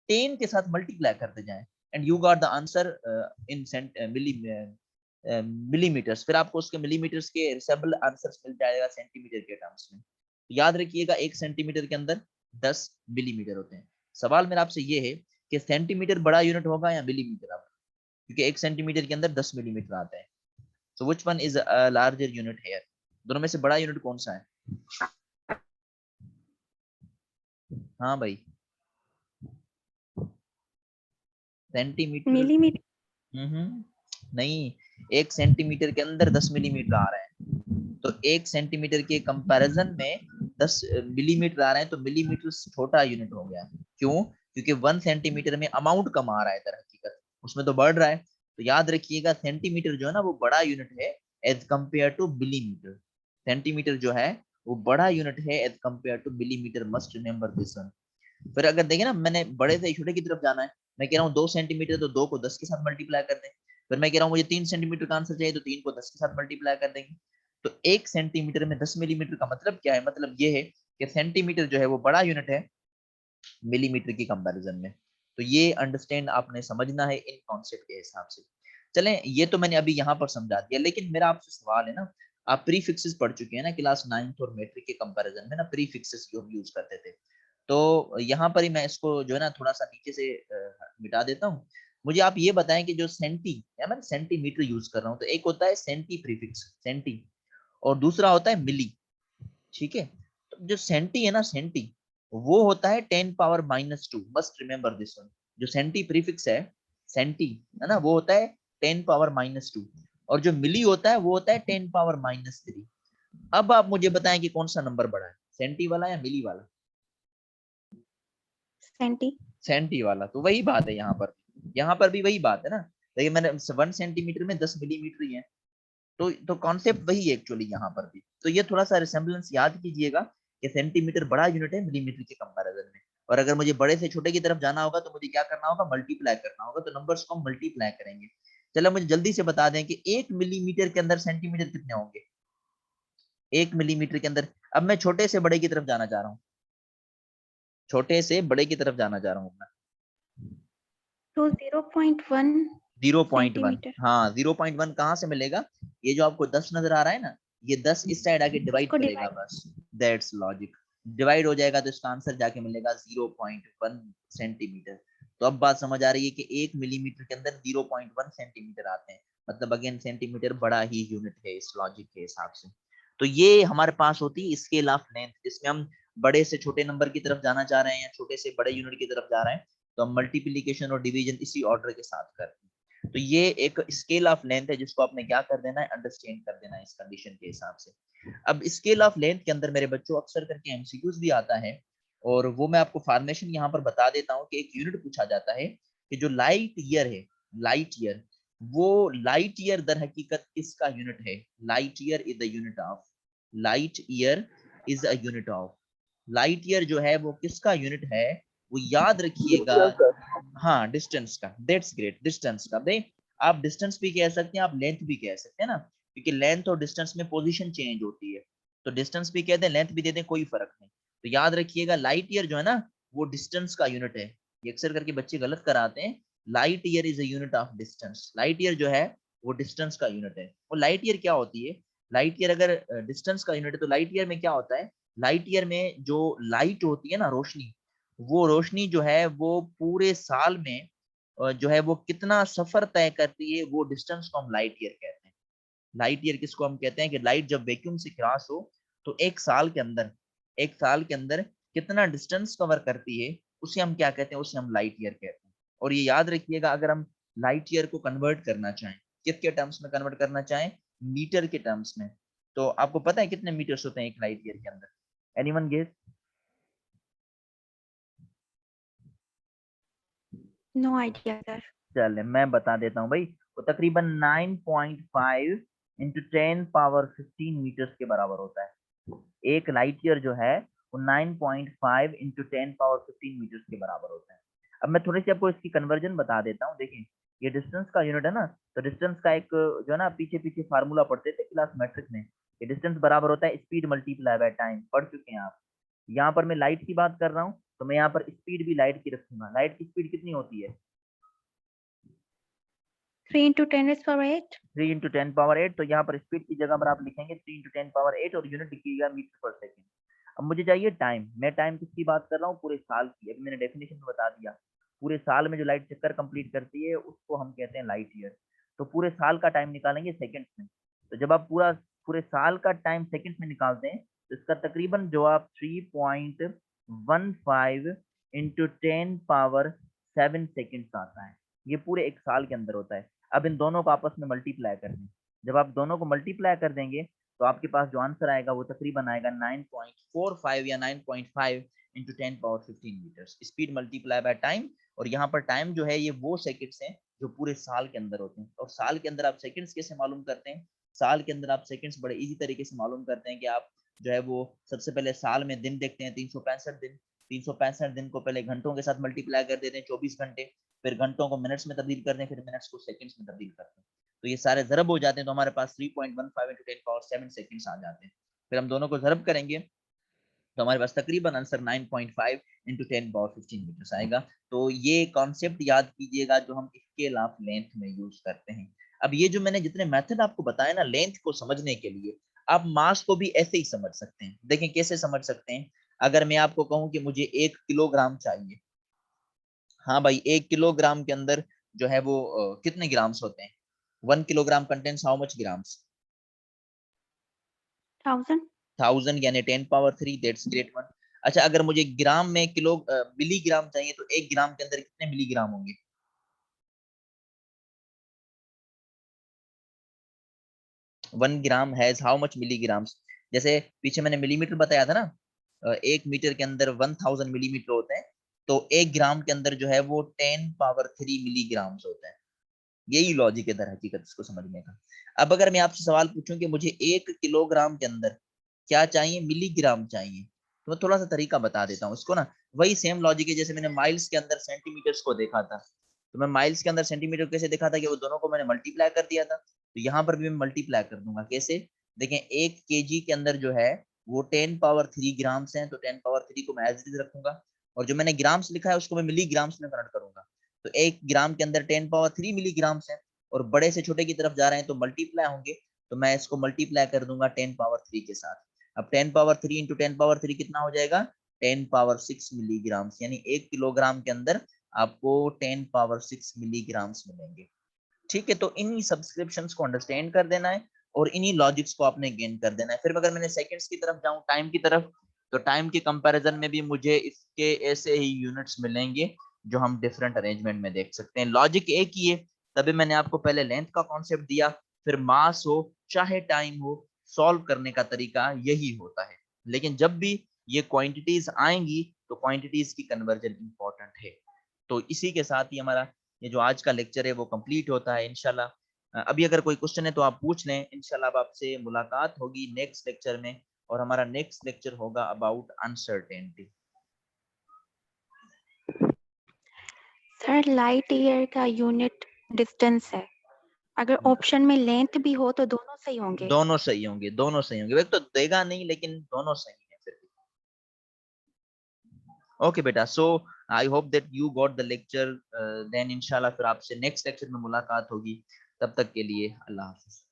10 के साथ मल्टीप्लाई करते जाएं and you got the answer in millimetres. फिर आपको उसके मिलीमीटर्स के रिसेबल आंसर्स मिल जाएगा सेंटीमीटर के टर्म्स में। तो याद रखिएगा 1 सेंटीमीटर के अंदर 10 मिलीमीटर होते हैं। सवाल मेरा आपसे ये है कि सेंटीमीटर बड़ा यूनिट होगा या मिलीमीटर, आप क्योंकि 1 सेंटीमीटर के अंदर 10 मिलीमीटर आता है। So which one is a larger unit here, दोनों में से बड़ा यूनिट कौन सा है? हाँ भाई, सेंटीमीटर। मिलीमीटर। नहीं, 1 सेंटीमीटर के अंदर 10 मिलीमीटर आ रहा है, तो 1 सेंटीमीटर के कंपैरिजन में 10 मिलीमीटर आ रहे हैं, तो मिलीमीटर छोटा यूनिट हो गया। क्यों? क्योंकि 1 सेंटीमीटर में अमाउंट कम आ रहा है, हकीकत उसमें तो बढ़ रहा है। तो याद रखिएगा सेंटीमीटर जो है ना वो बड़ा यूनिट है as compared to millimetre. Centimetre जो है वो बड़ा यूनिट है as compared to millimetre, must remember this one. फिर अगर देखें ना, मैंने बड़े से छोटे की तरफ जाना है, मैं कह रहा हूँ 2 सेंटीमीटर तो 2 को 10 के साथ मल्टीप्लाई कर दें। फिर मैं कह रहा हूँ मुझे 3 सेंटीमीटर का आंसर चाहिए तो 3 को 10 के साथ मल्टीप्लाई कर देंगे। तो 1 सेंटीमीटर में 10 मिलीमीटर का मतलब क्या है, मतलब ये है कि सेंटीमीटर जो है वो बड़ा यूनिट है मिलीमीटर की कंपैरिजन में। तो ये अंडरस्टैंड आपने समझना है इन कॉन्सेप्ट के हिसाब से। चलें, ये तो मैंने अभी यहाँ पर समझा दिया, लेकिन मेरा आपसे सवाल है ना, आप प्रीफिक्सेस पढ़ चुके हैं ना क्लास 9th और मैट्रिक के कंपैरिजन में ना, प्रीफिक्सेस जो हम यूज करते थे। तो यहाँ पर ही मैं इसको जो है ना थोड़ा सा नीचे से मिटा देता हूँ। मुझे आप ये बताएं कि जो सेंटी है, मैं सेंटीमीटर यूज कर रहा हूँ, तो एक होता है सेंटी प्रीफिक्स सेंटी, और दूसरा होता है मिली। ठीक है, तो जो सेंटी है ना, सेंटी वो होता है 10 power -2, must remember this one. जो सेंटी प्रीफिक्स है, सेंटी है ना, वो होता है 10 पावर -2, और जो मिली होता है वो होता है 10 पावर -3। अब आप मुझे बताएं कि कौन सा नंबर बड़ा है, सेंटी वाला या मिली वाला? सेंटी। सेंटी वाला। तो वही बात है यहाँ पर भी वही बात है ना। देखिए मैंने 1 सेंटीमीटर में 10 मिलीमीटर ही है, तो कॉन्सेप्ट वही है एक्चुअली यहाँ पर भी। तो ये थोड़ा सा रिसेम्बलेंस याद कीजिएगा कि सेंटीमीटर बड़ा यूनिट है मिलीमीटर के कंपैरिजन में, और अगर मुझे बड़े से छोटे की तरफ जाना होगा तो मुझे क्या करना होगा, मल्टीप्लाई करना होगा। तो नंबर्स को हम मल्टीप्लाई करेंगे। चलो मुझे जल्दी से बता दें कि 1 मिलीमीटर के अंदर सेंटीमीटर कितने होंगे, 1 मिलीमीटर के अंदर। अब मैं छोटे से बड़े की तरफ जाना चाह रहा हूँ, छोटे से बड़े की तरफ जाना चाह रहा हूँ मैं। तो 0.1 0.1, सेंटीमीटर हाँ 0.1 कहाँ से मिलेगा? ये जो आपको 10 नजर आ रहा है ना, ये 10 इस साइड आके डिवाइड को करेगा डिवाइड। बस, दैट्स लॉजिक। डिवाइड हो जाएगा तो इसका आंसर जाके मिलेगा 0.1 सेंटीमीटर। तो अब बात समझ आ रही है कि 1 मिलीमीटर के अंदर 0.1 सेंटीमीटर आते हैं, मतलब अगेन सेंटीमीटर बड़ा ही यूनिट है इस लॉजिक के हिसाब से। तो ये हमारे पास होती है स्केल ऑफ लेंथ, जिसमें हम बड़े से छोटे नंबर की तरफ जाना चाह रहे हैं या छोटे से बड़े यूनिट की तरफ जा रहे हैं, तो हम मल्टीप्लीकेशन और डिवीजन इसी ऑर्डर के साथ करते हैं। तो ये एक स्केल ऑफ लेंथ है जिसको आपने क्या कर देना है, अंडरस्टैंड कर देना है इस कंडीशन के हिसाब से। अब स्केल ऑफ लेंथ के अंदर मेरे बच्चों अक्सर करके एमसीक्यूज भी आता है, और वो मैं आपको फॉर्मेशन यहाँ पर बता देता हूँ कि एक यूनिट पूछा जाता है कि जो लाइट ईयर है, लाइट ईयर, वो लाइट ईयर दर हकीकत किसका यूनिट है? Light year is the unit of, light year is a unit of, light year जो है वो किसका यूनिट है? वो याद रखिएगा, हाँ डिस्टेंस का। दैट्स ग्रेट, डिस्टेंस का। भाई आप डिस्टेंस भी कह सकते हैं, आप लेंथ भी कह सकते हैं ना, क्योंकि लेंथ और डिस्टेंस में पोजीशन चेंज होती है। तो डिस्टेंस भी कह दें, लेंथ भी दे दें, कोई फर्क नहीं। तो याद रखिएगा लाइट ईयर जो है ना वो डिस्टेंस का यूनिट है। ये अक्सर करके बच्चे गलत कराते हैं, light year is a unit of distance. Light year जो है वो डिस्टेंस का यूनिट है। और लाइट ईयर क्या होती है? लाइट ईयर अगर डिस्टेंस का यूनिट है तो लाइट ईयर में क्या होता है? लाइट ईयर में जो लाइट होती है ना, रोशनी, वो रोशनी जो है वो पूरे साल में जो है वो कितना सफर तय करती है, वो डिस्टेंस को हम लाइट ईयर कहते हैं। लाइट ईयर किसको हम कहते हैं कि लाइट जब वैक्यूम से क्रॉस हो तो एक साल के अंदर कितना डिस्टेंस कवर करती है, उसे हम क्या कहते हैं, उसे हम लाइट ईयर कहते हैं। और ये याद रखिएगा, अगर हम लाइट ईयर को कन्वर्ट करना चाहें, किसके टर्म्स में कन्वर्ट करना चाहें, मीटर के टर्म्स में, तो आपको पता है कितने मीटर्स होते हैं एक लाइट ईयर के अंदर? Anyone guess? No idea sir. चले मैं बता देता हूँ भाई, वो तकरीबन 9.5 इंटू 10 पावर 15 मीटर्स के बराबर होता है। एक लाइट ईयर जो है वो 9.5 इंटू 10 पावर 15 मीटर्स के बराबर होता है। अब मैं थोड़ी सी आपको इसकी कन्वर्जन बता देता हूँ। देखिए ये डिस्टेंस का यूनिट है ना, तो डिस्टेंस का एक जो है ना पीछे पीछे फार्मूला पढ़ते थे क्लास मैट्रिक्स में, ये डिस्टेंस बराबर होता है स्पीड मल्टीप्लाई बाय टाइम, पढ़ चुके हैं आप। यहाँ पर मैं लाइट की बात कर रहा हूँ तो मैं यहाँ पर स्पीड भी लाइट की रखूंगा। लाइट की स्पीड कितनी होती है? 3 into 10 raised to power 8। 3 into 10 power 8, तो यहाँ पर स्पीड की जगह पर आप लिखेंगे 3 इंटू 10 पावर 8 और यूनिट लिखिएगा मीटर पर सेकेंड। अब मुझे चाहिए टाइम, मैं टाइम किसकी बात कर रहा हूँ? पूरे साल की। अभी मैंने डेफिनेशन में बता दिया, पूरे साल में जो लाइट चक्कर कंप्लीट करती है उसको हम कहते हैं लाइट ईयर। तो पूरे साल का टाइम निकालेंगे सेकेंड्स में, तो जब आप पूरे साल का टाइम सेकेंड्स में निकालते हैं तो इसका तकरीबन जवाब 3.15 इंटू 10 पावर 7 सेकेंड्स आता है। ये पूरे एक साल के अंदर होता है। अब इन दोनों को आपस में मल्टीप्लाई कर दें, जब आप दोनों को मल्टीप्लाई कर देंगे तो आपके पास जो आंसर आएगा वो तकरीबन आएगा 9.45 या 9.5 into 10 power 15 metres. Speed multiply by time, और यहाँ पर टाइम जो है ये वो सेकंड्स हैं जो पूरे साल के अंदर होते हैं। और साल के अंदर आप सेकंड्स कैसे मालूम करते हैं? साल के अंदर आप सेकंड्स बड़े इजी तरीके से मालूम करते हैं कि आप जो है वो सबसे पहले साल में दिन देखते हैं 365 दिन, 365 दिन को पहले घंटों के साथ मल्टीप्लाई कर देते हैं 24 घंटे, फिर घंटों को मिनट्स में तब्दील करते हैं, फिर मिनट्स को सेकंड्स में तब्दील करते हैं। तो ये सारे ज़रब हो जाते हैं तो हमारे पास 3.15 इंटू 10 पावर 7 सेकंड्स आ जाते हैं। फिर हम दोनों को ज़रब करेंगे तो हमारे पास तकरीबन आंसर 9.5 इंटू 10 पावर 15 मीटर्स आएगा। तो ये कॉन्सेप्ट याद कीजिएगा जो हम स्केल ऑफ लेंथ में यूज करते हैं। अब ये जो मैंने जितने मेथड आपको बताए ना लेंथ को समझने के लिए, आप मास को भी ऐसे ही समझ सकते हैं। देखें कैसे समझ सकते हैं। अगर मैं आपको कहूं कि मुझे 1 किलोग्राम चाहिए, हाँ भाई 1 किलोग्राम के अंदर जो है वो कितने ग्राम्स होते हैं? 1 kilogram contains how much grams? 1000 यानी 10 पावर 3, दैट्स ग्रेट वन। अच्छा अगर मुझे ग्राम में मिलीग्राम चाहिए तो 1 ग्राम के अंदर कितने मिलीग्राम होंगे? 1 ग्राम हैज हाउ मच मिलीग्राम्स? जैसे पीछे मैंने मिलीमीटर बताया था ना, 1 मीटर के अंदर 1000 मिलीमीटर होते हैं, तो 1 ग्राम के अंदर जो है वो 10 पावर 3 मिलीग्राम्स होते हैं। यही लॉजिक है दर हकीकत इसको समझने का। अब अगर मैं आपसे सवाल पूछूं कि मुझे 1 किलोग्राम के अंदर क्या चाहिए? मिलीग्राम चाहिए, तो मैं थोड़ा सा तरीका बता देता हूँ इसको ना। वही सेम लॉजिक है जैसे मैंने माइल्स के अंदर सेंटीमीटर्स को देखा था, तो मैं माइल्स के अंदर सेंटीमीटर कैसे देखा था कि वो दोनों को मैंने मल्टीप्लाई कर दिया था, तो यहाँ पर भी मैं मल्टीप्लाई कर दूंगा। कैसे? देखें 1 केजी के अंदर जो है वो 10 पावर 3 ग्राम्स हैं, तो 10 पावर 3 को मैं एज इट इज रखूंगा, और जो मैंने ग्राम्स लिखा है उसको मैं मिलीग्राम्स में कन्वर्ट करूंगा। तो 1 ग्राम के अंदर 10 पावर 3 मिलीग्राम्स है, और बड़े से छोटे की तरफ जा रहे हैं तो मल्टीप्लाई होंगे, तो मैं इसको मल्टीप्लाई कर दूंगा 10 पावर 3 के साथ। अब 10 पावर 3 इंटू 10 पावर 3 कितना हो जाएगा? 10 पावर 6 मिलीग्राम्स, यानी 1 किलोग्राम के अंदर आपको 10 पावर 6 मिलीग्राम्स मिलेंगे। ठीक है, तो इन्हीं सब्सक्रिप्शंस को अंडरस्टैंड कर देना है और इन्हीं लॉजिक्स को आपने गेन कर देना है। फिर अगर मैंने सेकंड्स की तरफ जाऊं, टाइम की तरफ, तो टाइम के कंपैरिजन में भी मुझे इसके ऐसे ही यूनिट्स मिलेंगे जो हम डिफरेंट अरेंजमेंट में देख सकते हैं। लॉजिक एक ही है, तभी मैंने आपको पहले लेंथ का कॉन्सेप्ट दिया, फिर मास हो चाहे टाइम हो, सॉल्व करने का तरीका यही होता है। लेकिन जब भी ये क्वांटिटीज आएंगी तो क्वांटिटीज की कन्वर्जन इंपॉर्टेंट है। तो इसी के साथ ही हमारा ये जो आज का लेक्चर है वो कंप्लीट होता है इंशाल्लाह। अभी अगर कोई क्वेश्चन है तो आप पूछ लें, इंशाल्लाह अब आपसे मुलाकात होगी नेक्स्ट लेक्चर में, और हमारा नेक्स्ट लेक्चर होगा about uncertainty. Sir light year का यूनिट डिस्टेंस है, अगर ऑप्शन में लेंथ भी हो तो दोनों सही होंगे? दोनों सही होंगे, दोनों सही होंगे। एक तो देगा नहीं लेकिन दोनों सही है फिर भी। ओके बेटा, so I hope that you got the lecture. Then इंशाल्लाह फिर आपसे नेक्स्ट लेक्चर में मुलाकात होगी। तब तक के लिए अल्लाह हाफिज।